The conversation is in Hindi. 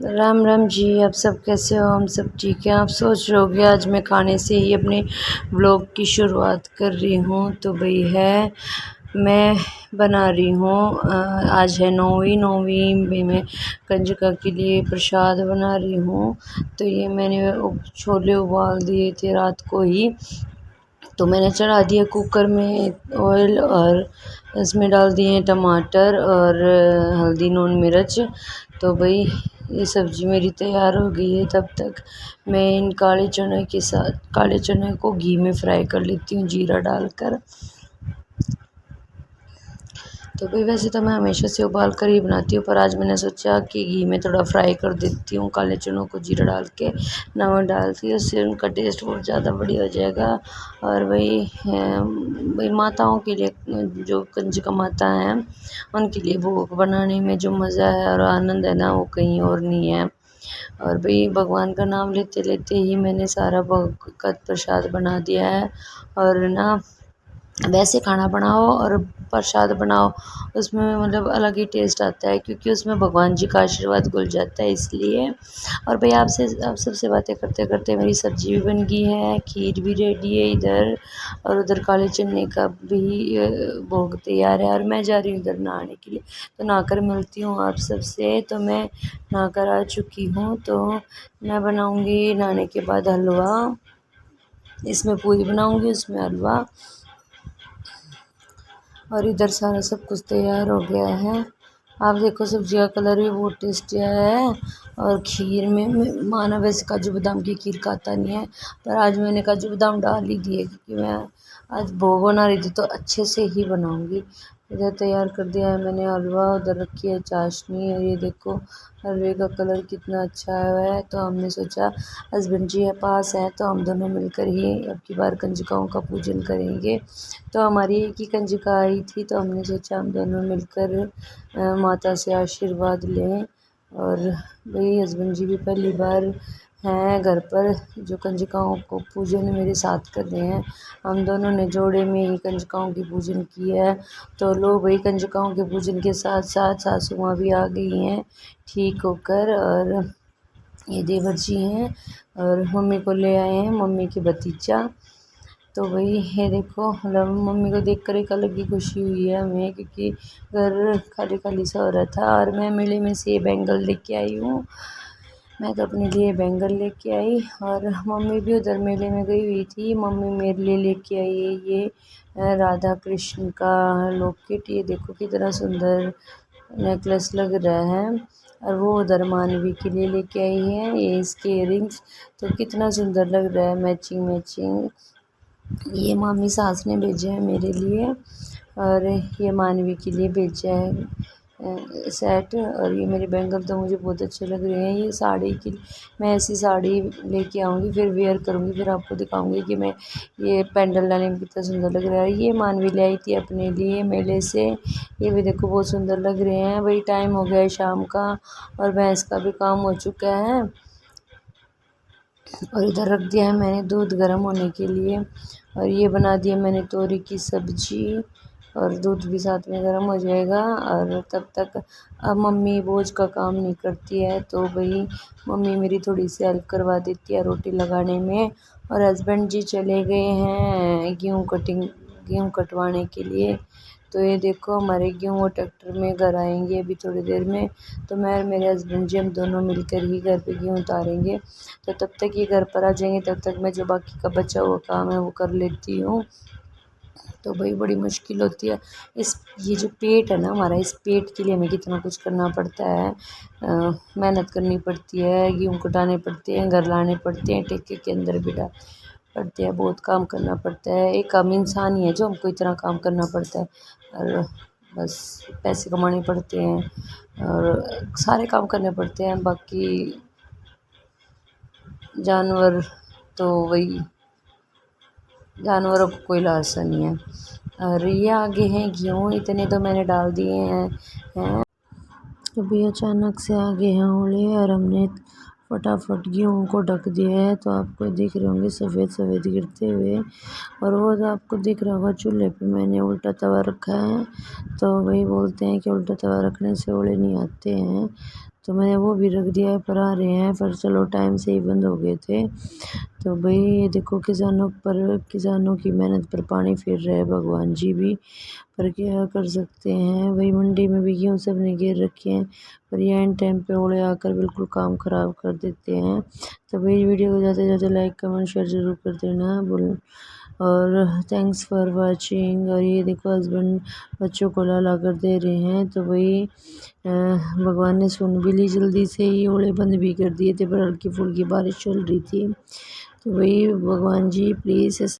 राम राम जी। आप सब कैसे हो? हम सब ठीक हैं। आप सोच रहे होगे आज मैं खाने से ही अपने व्लॉग की शुरुआत कर रही हूँ, तो वही है, मैं बना रही हूँ आज है नौवीं में मैं कंजका के लिए प्रसाद बना रही हूँ। तो ये मैंने छोले उबाल दिए थे रात को ही, तो मैंने चढ़ा दिया कुकर में ऑयल, और इसमें डाल दिए टमाटर और हल्दी नून मिर्च। तो भाई ये सब्ज़ी मेरी तैयार हो गई है। तब तक मैं इन काले चने को घी में फ्राई कर लेती हूँ, जीरा डालकर। तो भाई वैसे तो मैं हमेशा से उबाल कर ही बनाती हूँ, पर आज मैंने सोचा कि घी में थोड़ा फ्राई कर देती हूँ काले चनों को, जीरा डाल के नमक डाल के, उससे उनका टेस्ट बहुत ज़्यादा बढ़िया हो जाएगा। और वही माताओं के लिए, जो कंजका माता हैं उनके लिए भोग बनाने में जो मज़ा है और आनंद है ना, वो कहीं और नहीं है। और भाई भगवान का नाम लेते लेते ही मैंने सारा भोग का प्रसाद बना दिया है। और ना, वैसे खाना बनाओ और प्रसाद बनाओ, उसमें मतलब अलग ही टेस्ट आता है, क्योंकि उसमें भगवान जी का आशीर्वाद घुल जाता है, इसलिए। और भाई आप सबसे बातें करते करते मेरी सब्ज़ी भी बन गई है, खीर भी रेडी है इधर, और उधर काले चने का भी भोग तैयार है। और मैं जा रही हूँ इधर नहाने के लिए, तो नहाकर मिलती हूँ आप सबसे। तो मैं नहाकर आ चुकी हूँ, तो मैं बनाऊँगी नहाने के बाद हलवा। इसमें पूरी बनाऊँगी, उसमें हलवा। और इधर सारा सब कुछ तैयार हो गया है। आप देखो सब्जी का कलर भी बहुत टेस्टी आया है। और खीर में माना वैसे काजू बादाम की खीर खाता नहीं है, पर आज मैंने काजू बादाम डाल ही दिए, क्योंकि मैं आज भोग बना रही थी तो अच्छे से ही बनाऊंगी। इधर तैयार कर दिया है मैंने हलवा, उधर रखी है चाशनी, और ये देखो हलवे का कलर कितना अच्छा आया हुआ है। तो हमने सोचा हस्बैंड जी है पास हैं, तो हम दोनों मिलकर ही अब की बार कंजकाओं का पूजन करेंगे। तो हमारी एक ही कंजका आई थी, तो हमने सोचा हम दोनों मिलकर माता से आशीर्वाद लें। और भाई हस्बैंड जी भी पहली बार हैं घर पर, जो कंजकाओं को पूजन मेरे साथ कर रहे हैं। हम दोनों ने जोड़े में ही कंजकाओं की पूजन की है। तो लो भाई, कंजकाओं के पूजन के साथ साथ सासू माँ भी आ गई हैं ठीक होकर, और ये देवर जी हैं, और मम्मी को ले आए हैं, मम्मी के भतीजा। तो वही है, देखो मतलब मम्मी को देख कर एक अलग ही खुशी हुई है हमें, क्योंकि घर खाली खाली सा हो रहा था। और मैं मेले में से ये बैंगल लेके आई हूँ। मैं तो अपने लिए बैंगल लेके आई, और मम्मी भी उधर मेले में गई हुई थी, मम्मी मेरे लिए लेके आई है ये राधा कृष्ण का लॉकेट। ये देखो कितना सुंदर नेकलेस लग रहा है। और वो उधर मानवी के लिए लेके आई है ये इसके इयरिंग्स, तो कितना सुंदर लग रहा है, मैचिंग मैचिंग। ये मामी सास ने भेजा है मेरे लिए, और ये मानवी के लिए भेजा है सेट। और ये मेरे बैंगल तो मुझे बहुत अच्छे लग रहे हैं। ये साड़ी की, मैं ऐसी साड़ी लेके आऊँगी, फिर वेयर करूँगी, फिर आपको दिखाऊँगी कि मैं ये पेंडल डालने में कितना सुंदर लग रहा है। ये मानवी ले आई थी अपने लिए मेले से। ये भी देखो बहुत सुंदर लग रहे हैं। वही टाइम हो गया है शाम का, और भैंस का भी काम हो चुका है। और इधर रख दिया है मैंने दूध गर्म होने के लिए, और ये बना दिया मैंने तोरी की सब्जी, और दूध भी साथ में गर्म हो जाएगा। और तब तक अब मम्मी बोझ का काम नहीं करती है, तो भाई मम्मी मेरी थोड़ी सी हेल्प करवा देती है रोटी लगाने में। और हस्बैंड जी चले गए हैं गेहूँ कटवाने के लिए। तो ये देखो हमारे गेहूँ वो ट्रैक्टर में घर आएंगे अभी थोड़ी देर में। तो मैं और मेरे हस्बैंड जी हम दोनों मिलकर ही घर पे गेहूँ उतारेंगे। तो तब तक ये घर पर आ जाएंगे, तब तक मैं जो बाकी का बचा हुआ काम है वो कर लेती हूँ। तो भाई बड़ी मुश्किल होती है इस, ये जो पेट है ना हमारा, इस पेट के लिए हमें कितना कुछ करना पड़ता है। मेहनत करनी पड़ती है, गेहूँ कटाने पड़ते हैं, घर लाने पड़ते हैं, ठेके के अंदर बिठा पड़ते हैं, बहुत काम करना पड़ता है। एक हम इंसान ही है जो हमको इतना काम करना पड़ता है, और बस पैसे कमाने पड़ते हैं और सारे काम करने पड़ते हैं। बाकी जानवर तो वही, जानवरों को कोई लालसा नहीं है। और ये आगे हैं गेहूँ, इतने तो मैंने डाल दिए हैं। अभी अचानक से आगे हैं ओले, और हमने फटाफट गेहूँ को ढक दिया है। तो आपको दिख रहे होंगे सफ़ेद सफ़ेद गिरते हुए। और वो तो आपको दिख रहा होगा चूल्हे पे मैंने उल्टा तवा रखा है। तो वही बोलते हैं कि उल्टा तवा रखने से ओले नहीं आते हैं। तो मैंने वो भी रख दिया है, पर आ रहे हैं, पर चलो टाइम से ही बंद हो गए थे। तो भाई ये देखो किसानों की मेहनत पर पानी फिर रहे भगवान जी भी, पर क्या कर सकते हैं। वही मंडी में भी गेहूँ सब ने घेर रखे हैं, पर ये एंड टाइम पे ओले आकर बिल्कुल काम ख़राब कर देते हैं। तो भाई वीडियो को ज़्यादा से ज़्यादा लाइक कमेंट शेयर ज़रूर कर देना बोल। और थैंक्स फॉर वाचिंग। और ये देखो हस्बैंड बच्चों को ला कर दे रहे हैं। तो वही भगवान ने सुन भी ली, जल्दी से ही ओले बंद भी कर दिए थे, पर हल्की फुल्की बारिश चल रही थी। तो वही भगवान जी प्लीज़